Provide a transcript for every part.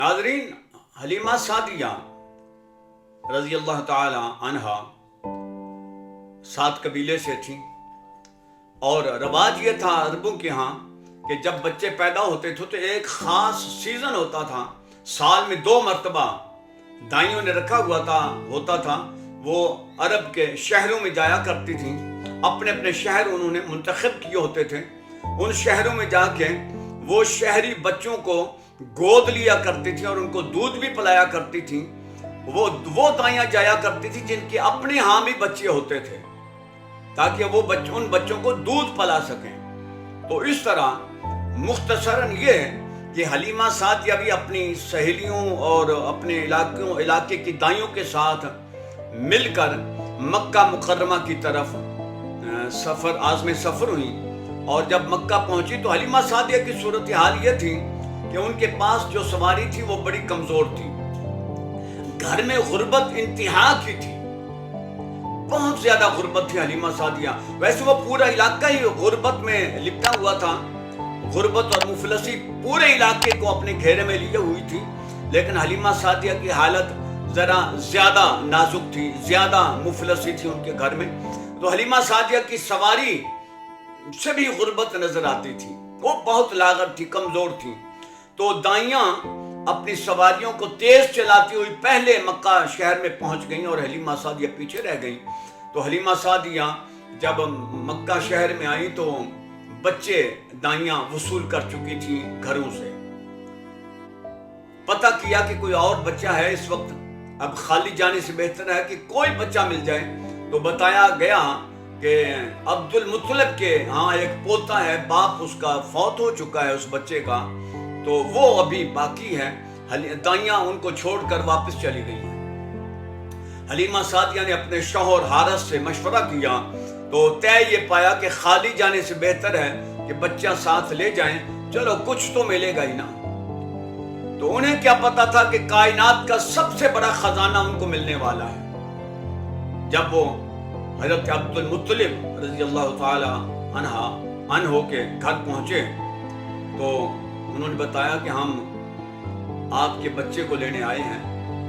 नाज़रीन, हलीमा सादिया रजी अल्लाह ताला अन्हा 7 कबीले से थी और रवाज ये था अरबों के यहाँ कि जब बच्चे पैदा होते थे तो एक ख़ास सीज़न होता था, साल में 2 मरतबा दाइयों ने रखा हुआ होता था। वो अरब के शहरों में जाया करती थी, अपने अपने शहर उन्होंने मुंतखब किए होते थे। उन शहरों में जाके वो शहरी बच्चों को गोद लिया करती थी और उनको दूध भी पिलाया करती थी। वो दाइयाँ जाया करती थी जिनके अपने यहाँ भी बच्चे होते थे, ताकि वो उन बच्चों को दूध पिला सकें। तो इस तरह मुख्तसरन ये कि हलीमा सादिया भी अपनी सहेलियों और अपने इलाके की दाइयों के साथ मिलकर मक्का मुकर्रमा की तरफ आज़म सफ़र हुई। और जब मक्का पहुंची तो हलीमा सादिया की सूरत हाल ये थी कि उनके पास जो सवारी थी वो बड़ी कमजोर थी। घर में गुर्बत इंतहा की थी, बहुत ज्यादा गुर्बत थी हलीमा सादिया। वैसे वो पूरा इलाका ही गुर्बत में लिपटा हुआ था, गुर्बत और मुफलसी पूरे इलाके को अपने घेरे में लिए हुई थी। लेकिन हलीमा सादिया की हालत जरा ज्यादा नाजुक थी, ज्यादा मुफलसी थी उनके घर में। तो हलीमा सादिया की सवारी से भी गुर्बत नजर आती थी, वो बहुत लागत थी, कमजोर थी। तो दाइयां अपनी सवारियों को तेज चलाती हुई पहले मक्का शहर में पहुंच गईं और हलीमा सादिया पीछे रह गईं। तो हलीमा सादिया जब मक्का शहर में आई तो बच्चे दाइयां वसूल कर चुकी थी घरों से। पता किया कि कोई और बच्चा है इस वक्त, अब खाली जाने से बेहतर है कि कोई बच्चा मिल जाए। तो बताया गया कि अब्दुल मुत्तलिब के हाँ एक पोता है, बाप उसका फौत हो चुका है उस बच्चे का, तो वो अभी बाकी है। दाइयां उनको छोड़कर वापस चली गई हैं। हलीमा सादिया ने अपने शौहर हारिस से मशवरा किया तो तय ये पाया कि खाली जाने से बेहतर है कि बच्चा साथ ले जाएं, चलो कुछ तो मिलेगा ही ना। तो उन्हें क्या पता था कि कायनात का सबसे बड़ा खजाना उनको मिलने वाला है। जब वो हज़रत अब्दुल मुत्तलिब रज़ी अल्लाह ताला अन्हो के घर पहुंचे तो उन्होंने बताया कि हम आपके बच्चे को लेने आए हैं।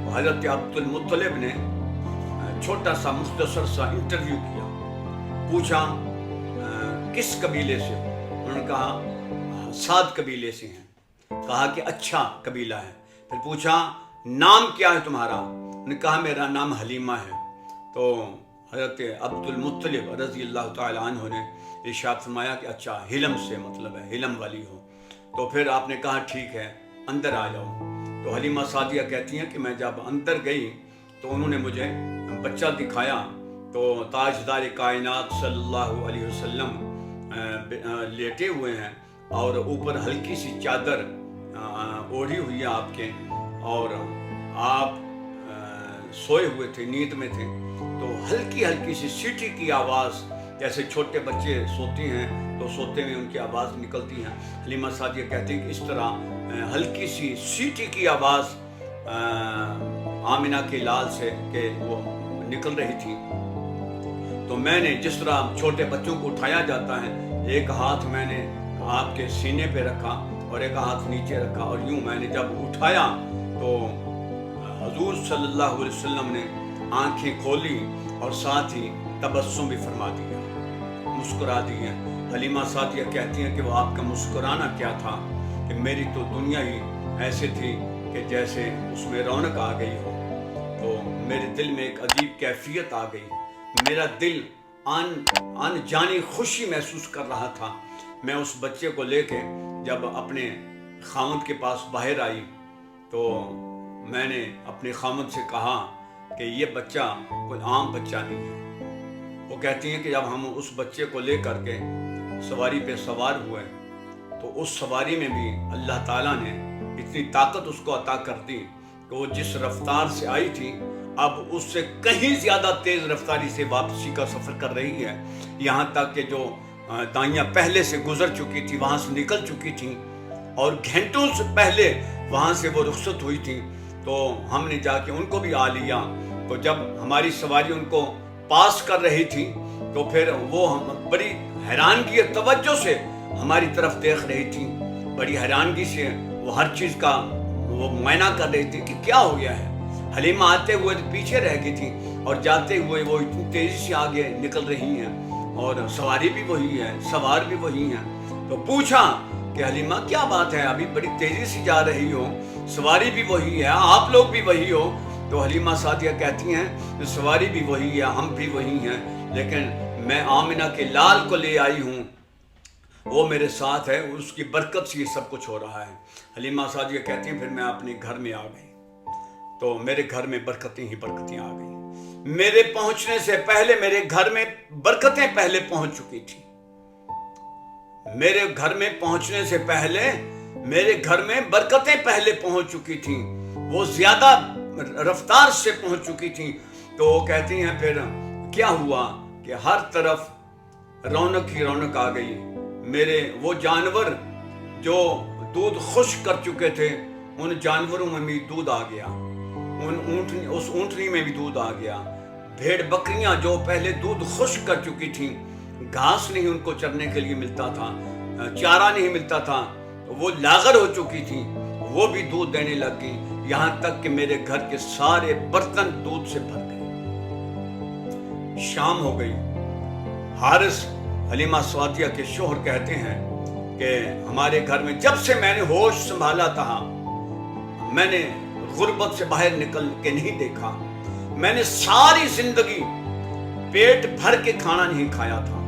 तो हज़रत अब्दुल मुत्तलिब ने छोटा सा मुख्तसर सा इंटरव्यू किया, पूछा किस कबीले से? उन्होंने कहा साद कबीले से हैं। कहा कि अच्छा कबीला है। फिर पूछा नाम क्या है तुम्हारा? उन्होंने कहा मेरा नाम हलीमा है। तो हज़रत अब्दुल मुत्तलिब रज़ी अल्लाह ताला अन्हु ने इरशाद फरमाया कि अच्छा हिलम से मतलब है, हिलम वाली हो। तो फिर आपने कहा ठीक है अंदर आ जाओ। तो हलीमा सादिया कहती हैं कि मैं जब अंदर गई तो उन्होंने मुझे बच्चा दिखाया। तो ताजदार कायनात सल्लल्लाहु अलैहि वसल्लम लेटे हुए हैं और ऊपर हल्की सी चादर ओढ़ी हुई है आपके, और आप सोए हुए थे, नींद में थे। तो हल्की हल्की सी सीटी की आवाज़, जैसे छोटे बच्चे सोते हैं तो सोते में उनकी आवाज़ निकलती है। हलीमा सादिया कहती है कि इस तरह हल्की सी सीटी की आवाज़ आमिना के लाल से के वो निकल रही थी। तो मैंने जिस तरह छोटे बच्चों को उठाया जाता है, एक हाथ मैंने आपके सीने पे रखा और एक हाथ नीचे रखा, और यूं मैंने जब उठाया तो हुजूर सल्लल्लाहु अलैहि वसल्लम ने आंखें खोली और साथ ही तबस्सुम भी फरमा दिया, मुस्कुरा दिए। हलीमा सादिया कहती हैं कि वो आपका मुस्कुराना क्या था कि मेरी तो दुनिया ही ऐसे थी कि जैसे उसमें रौनक आ गई हो। तो मेरे दिल में एक अजीब कैफियत आ गई, मेरा दिल अनजानी खुशी महसूस कर रहा था। मैं उस बच्चे को लेके जब अपने खामद के पास बाहर आई तो मैंने अपने खामद से कहा कि ये बच्चा कोई आम बच्चा नहीं है। वो कहती हैं कि जब हम उस बच्चे को ले करके सवारी पे सवार हुए तो उस सवारी में भी अल्लाह ताला ने इतनी ताकत उसको अता कर दी कि वो जिस रफ्तार से आई थी अब उससे कहीं ज़्यादा तेज़ रफ्तारी से वापसी का सफ़र कर रही है। यहाँ तक कि जो दाइयाँ पहले से गुजर चुकी थी, वहाँ से निकल चुकी थी और घंटों से पहले वहाँ से वो रुखसत हुई थी। तो हमने जाके उनको भी आ लिया। तो जब हमारी सवारी उनको पास कर रही थी तो फिर वो हम बड़ी हैरानगी और तवज्जो से हमारी तरफ देख रही थी, बड़ी हैरानगी से वो हर चीज़ का वो मुआयना कर रही थी कि क्या हो गया है। हलीमा आते हुए तो पीछे रह गई थी और जाते हुए वो इतनी तेजी से आगे निकल रही हैं और सवारी भी वही है, सवार भी वही हैं। तो पूछा कि हलीमा क्या बात है, अभी बड़ी तेजी से जा रही हो, सवारी भी वही है, आप लोग भी वही हो। तो हलीमा सादिया कहती हैं कि सवारी भी वही है, हम भी वही हैं, लेकिन मैं आमिना के लाल को ले आई हूँ, वो मेरे साथ है, उसकी बरकत से ये सब कुछ हो रहा है। हलीमा सादिया कहती हैं फिर मैं अपने घर में आ गई, तो मेरे घर में बरकतें ही बरकतें आ गई। मेरे पहुंचने से पहले मेरे घर में बरकतें पहले पहुंच चुकी थी। मेरे घर में पहुंचने से पहले मेरे घर में बरकतें पहले पहुंच चुकी थी, वो ज्यादा रफ्तार से पहुंच चुकी थी। तो वो कहती हैं फिर क्या हुआ कि हर तरफ रौनक ही रौनक आ गई। मेरे वो जानवर जो दूध खुश्क कर चुके थे, उन जानवरों में भी दूध आ गया, उस ऊंटनी में भी दूध आ गया। भेड़ बकरियां जो पहले दूध खुश्क कर चुकी थीं, घास नहीं उनको चरने के लिए मिलता था, चारा नहीं मिलता था, वो लागर हो चुकी थी, वो भी दूध देने लग गई। यहां तक कि मेरे घर के सारे बर्तन दूध से भर गए। शाम हो गई। हारिस हलीमा सादिया के शोहर कहते हैं कि हमारे घर में जब से मैंने होश संभाला था, मैंने गुर्बत से बाहर निकल के नहीं देखा। मैंने सारी जिंदगी पेट भर के खाना नहीं खाया था।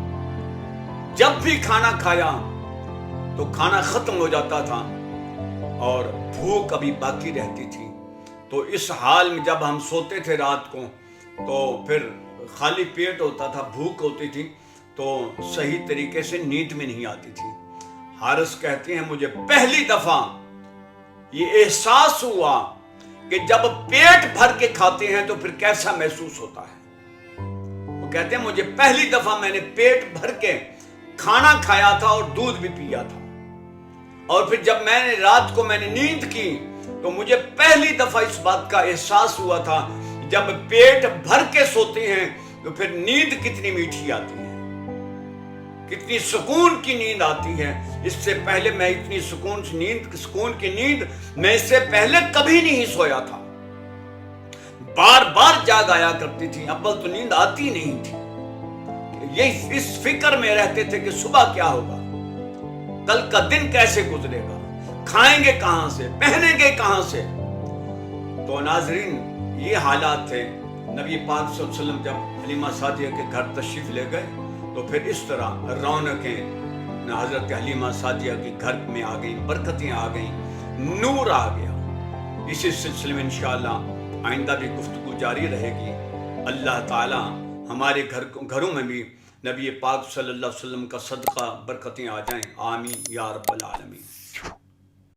जब भी खाना खाया तो खाना खत्म हो जाता था और भूख अभी बाकी रहती थी। तो इस हाल में जब हम सोते थे रात को, तो फिर खाली पेट होता था, भूख होती थी, तो सही तरीके से नींद में नहीं आती थी। हारिस कहते हैं मुझे पहली दफा ये एहसास हुआ कि जब पेट भर के खाते हैं तो फिर कैसा महसूस होता है। वो कहते हैं मुझे पहली दफा मैंने पेट भर के खाना खाया था और दूध भी पिया था, और फिर जब मैंने रात को मैंने नींद की तो मुझे पहली दफा इस बात का एहसास हुआ था, जब पेट भर के सोते हैं तो फिर नींद कितनी मीठी आती है, कितनी सुकून की नींद आती है। इससे पहले मैं इतनी सुकून की नींद मैं इससे पहले कभी नहीं सोया था। बार बार जाग आया करती थी, अव्वल तो नींद आती नहीं थी। ये इस फिक्र में रहते थे कि सुबह क्या होगा, कल का दिन कैसे गुजरेगा, खाएंगे कहां से, पहनेंगे कहां से। तो नाजरीन ये हालात थे। नबी पाक सल्लल्लाहु अलैहि वसल्लम जब हलीमा सादिया के घर तशरीफ ले गए तो फिर इस तरह रौनकें हजरत हलीमा सादिया के घर में आ गई, बरकतें आ गई, नूर आ गया। इसी सिलसिले में इंशाअल्लाह आइंदा भी गुफ्तगू जारी रहेगी। अल्लाह ताला हमारे घरों में भी नबी पाक सल्लल्लाहु अलैहि वसल्लम का सदका बरकतें आ जाएं। आमीन या रब्बल आलमीन।